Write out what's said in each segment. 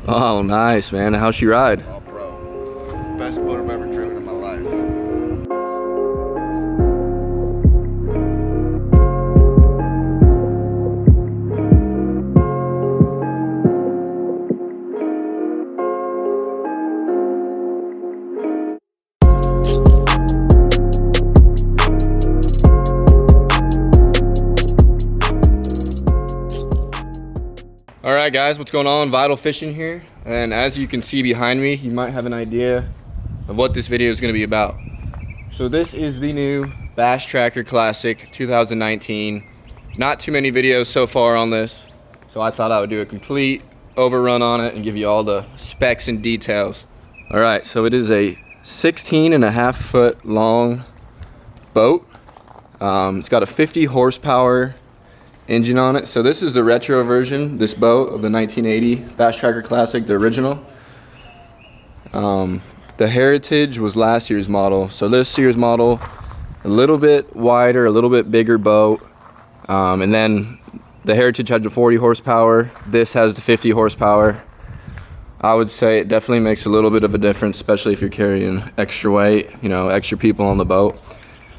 Oh, nice, man. How's she ride? Oh, bro. Best boat I've ever driven in my life. All right, guys, what's going on? Vital Fishing here. And as you can see behind me, you might have an idea of what this video is going to be about. So this is the new Bass Tracker Classic 2019. Not too many videos so far on this, so I thought I would do a complete overrun on it and give you all the specs and details. All right, so it is a 16.5-foot long boat. It's got a 50 horsepower engine on it. So this is the retro version, this boat, of the 1980 Bass Tracker Classic, the original. The Heritage was last year's model. So this year's model, a little bit wider, a little bit bigger boat. And then the Heritage had the 40 horsepower. This has the 50 horsepower. I would say it definitely makes a little bit of a difference, especially if you're carrying extra weight, you know, extra people on the boat.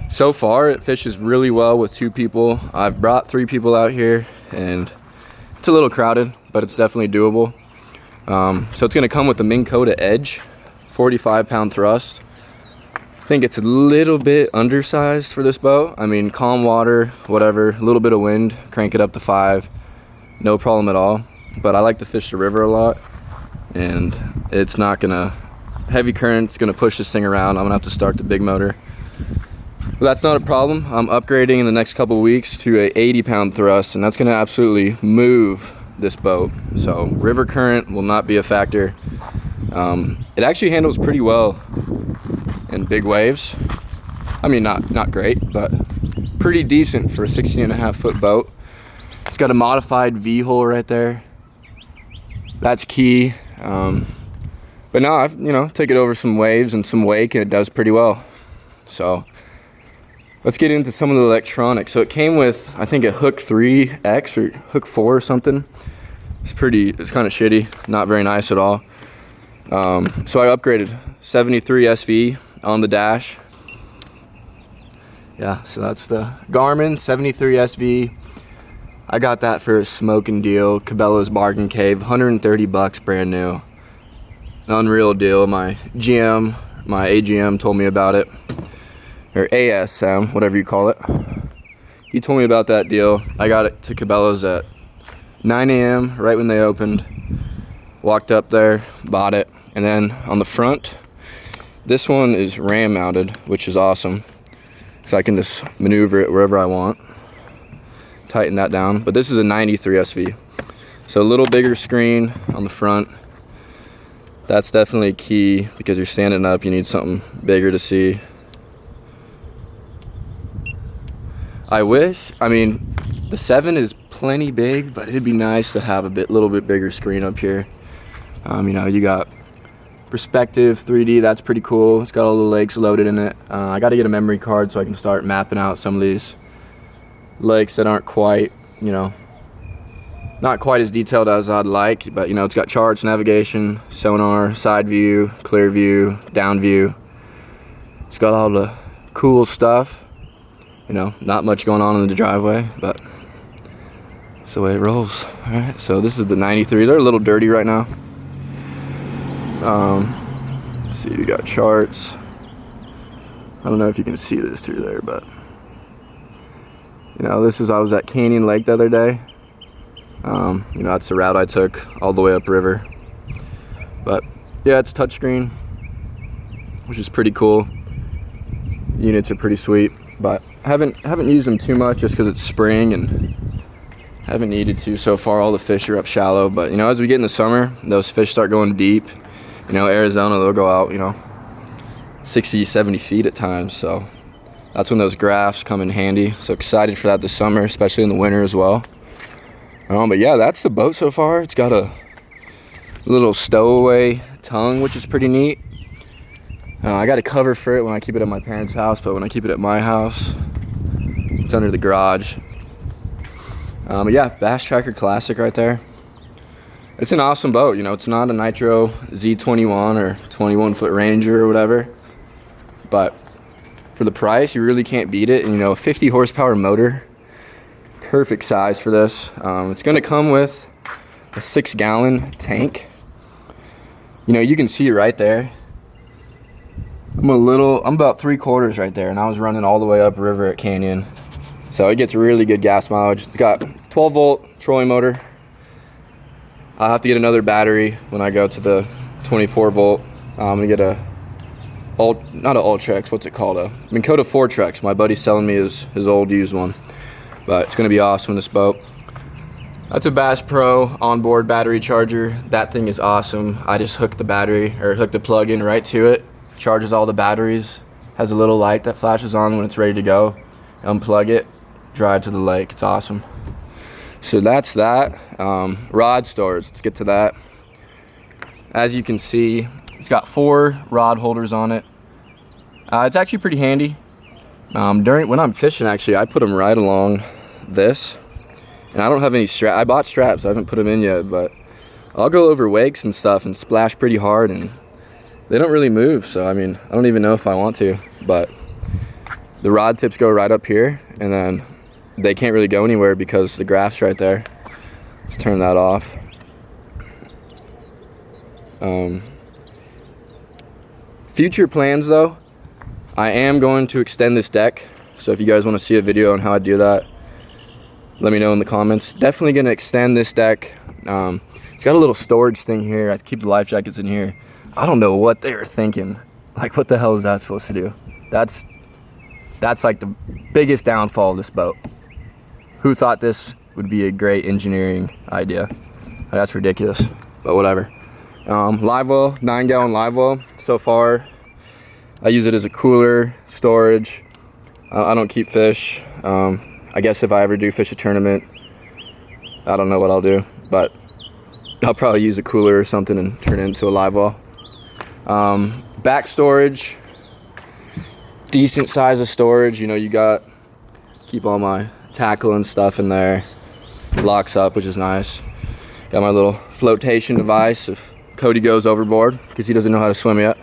So far, it fishes really well with 2 people. I've brought 3 people out here, and it's a little crowded, but it's definitely doable. So it's gonna come with the Minnkota Edge, 45-pound thrust. I think it's a little bit undersized for this boat. I mean, calm water, whatever, a little bit of wind, crank it up to 5, no problem at all. But I like to fish the river a lot, and it's not gonna, heavy current's gonna push this thing around. I'm gonna have to start the big motor. But that's not a problem. I'm upgrading in the next couple of weeks to a 80-pound thrust, and that's gonna absolutely move this boat. So river current will not be a factor. It actually handles pretty well in big waves. I mean, not great, but pretty decent for a 16.5-foot boat. It's got a modified V-hole right there. That's key. But no, I've, take it over some waves and some wake, and it does pretty well. So let's get into some of the electronics. So it came with, I think, a Hook 3X or Hook 4 or something. It's kind of shitty, not very nice at all. So I upgraded 73 SV on the dash. Yeah, so that's the Garmin 73 SV. I got that for a smoking deal. Cabela's Bargain Cave, $130 brand new. Unreal deal. My AGM told me about it. Or ASM, whatever you call it. He told me about that deal. I got it to Cabela's at 9 a.m. right when they opened. Walked up there, bought it. And then on the front, this one is ram mounted, which is awesome. So I can just maneuver it wherever I want. Tighten that down. But this is a 93 SV. So a little bigger screen on the front. That's definitely key because you're standing up, you need something bigger to see. The 7 is plenty big, but it'd be nice to have a little bit bigger screen up here. You got perspective 3D, that's pretty cool. It's got all the lakes loaded in it. I got to get a memory card so I can start mapping out some of these lakes that aren't quite, not quite as detailed as I'd like, but it's got charts, navigation, sonar, side view, clear view, down view. It's got all the cool stuff. Not much going on in the driveway, but that's the way it rolls. All right, so this is the 93. They're a little dirty right now. Let's see, we got charts. I don't know if you can see this through there, but I was at Canyon Lake the other day. That's the route I took all the way upriver. But yeah, it's touchscreen, which is pretty cool. Units are pretty sweet, but I haven't used them too much just because it's spring and haven't needed to so far. All the fish are up shallow, but as we get in the summer, those fish start going deep. Arizona, they'll go out 60, 70 feet at times, so that's when those graphs come in handy. So excited for that this summer, especially in the winter as well. But yeah, that's the boat so far. It's got a little stowaway tongue, which is pretty neat. I got a cover for it when I keep it at my parents' house, but when I keep it at my house, it's under the garage. But yeah, Bass Tracker Classic right there. It's an awesome boat. You know, it's not a Nitro Z21 or 21-foot Ranger or whatever, but for the price, you really can't beat it. And you know, a 50 horsepower motor, perfect size for this. It's going to come with a 6-gallon tank. You know, you can see right there. I'm about 3/4 right there, and I was running all the way up river at Canyon. So it gets really good gas mileage. It's 12-volt trolling motor. I'll have to get another battery when I go to the 24-volt. I'm gonna get not an Ultrex, what's it called? A Minnkota Fortrex. My buddy's selling me his old used one. But it's gonna be awesome in this boat. That's a Bass Pro onboard battery charger. That thing is awesome. I just hooked the plug in right to it. Charges all the batteries. Has a little light that flashes on when it's ready to go. Unplug it, drive to the lake. It's awesome. So that's that. Rod storage, let's get to that. As you can see, it's got 4 rod holders on it. It's actually pretty handy. When I'm fishing, actually, I put them right along this. And I don't have any straps. I bought straps, I haven't put them in yet, but I'll go over wakes and stuff and splash pretty hard, and they don't really move. So, I mean, I don't even know if I want to, but the rod tips go right up here, and then they can't really go anywhere because the graph's right there. Let's turn that off. Future plans though, I am going to extend this deck. So if you guys want to see a video on how I do that, let me know in the comments. Definitely going to extend this deck. It's got a little storage thing here. I keep the life jackets in here. I don't know what they were thinking. Like, what the hell is that supposed to do? That's like the biggest downfall of this boat. Who thought this would be a great engineering idea? That's ridiculous, but whatever. Live well, 9-gallon live well. So far, I use it as a cooler, storage. I don't keep fish. I guess if I ever do fish a tournament, I don't know what I'll do, but I'll probably use a cooler or something and turn it into a live well. Back storage, decent size of storage. You know, keep all my tackle and stuff in there. It locks up, which is nice. Got my little flotation device if Cody goes overboard, because he doesn't know how to swim yet.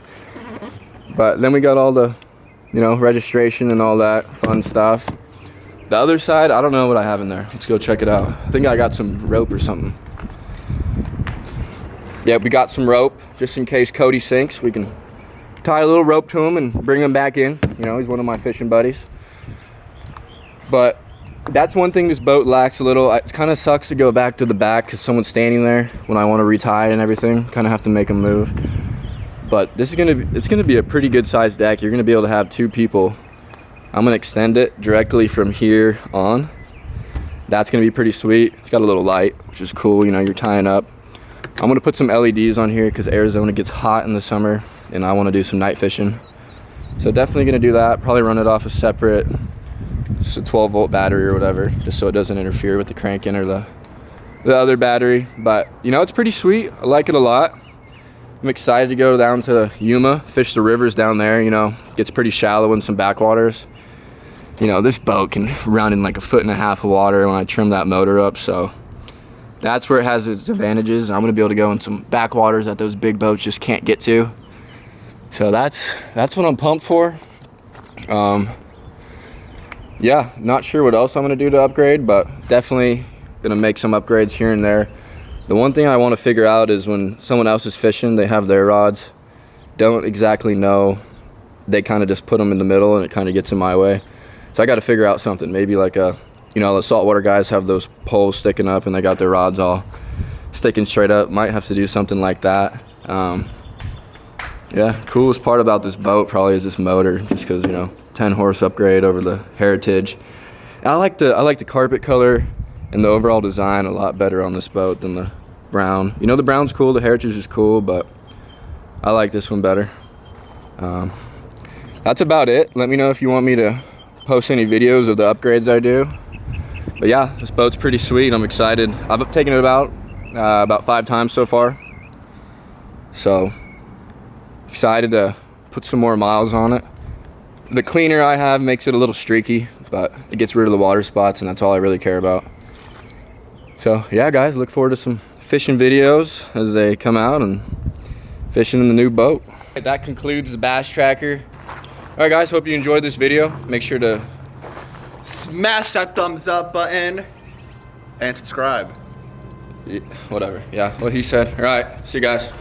But then we got all the, you know, registration and all that fun stuff. The other side, I don't know what I have in there. Let's go check it out. I think I got some rope or something. Yeah, we got some rope just in case Cody sinks. We can tie a little rope to him and bring him back in. You know, he's one of my fishing buddies. But that's one thing this boat lacks a little. It kind of sucks to go back to the back because someone's standing there when I want to retie and everything. Kind of have to make them move. But it's gonna be a pretty good sized deck. You're gonna be able to have 2 people. I'm gonna extend it directly from here on. That's gonna be pretty sweet. It's got a little light, which is cool. You know, you're tying up. I'm gonna put some LEDs on here because Arizona gets hot in the summer, and I want to do some night fishing. So definitely gonna do that. Probably run it off a separate, just a 12-volt battery or whatever, just so it doesn't interfere with the cranking or the other battery. But you know, it's pretty sweet. I like it a lot. I'm excited to go down to Yuma, fish the rivers down there. You know, it gets pretty shallow in some backwaters. You know, this boat can run in like 1.5 feet of water when I trim that motor up, so that's where it has its advantages. I'm gonna be able to go in some backwaters that those big boats just can't get to. So that's what I'm pumped for. Yeah, not sure what else I'm gonna do to upgrade, but definitely gonna make some upgrades here and there. The one thing I want to figure out is when someone else is fishing, they have their rods, don't exactly know, they kind of just put them in the middle and it kind of gets in my way. So I got to figure out something, maybe like you know, the saltwater guys have those poles sticking up and they got their rods all sticking straight up. Might have to do something like that. Yeah, coolest part about this boat probably is this motor, just because, you know, 10 horse upgrade over the Heritage. And I like the carpet color and the overall design a lot better on this boat than the brown. You know, the brown's cool, the Heritage is cool, but I like this one better. That's about it. Let me know if you want me to post any videos of the upgrades I do. But yeah, this boat's pretty sweet. I'm excited. I've taken it about 5 times so far. So excited to put some more miles on it. The cleaner I have makes it a little streaky, but it gets rid of the water spots, and that's all I really care about. So yeah, guys, look forward to some fishing videos as they come out and fishing in the new boat. That concludes the bass tracker. All right, guys, hope you enjoyed this video. Make sure to Smash that thumbs up button and subscribe. whatever. Yeah, what he said. All right, see you guys.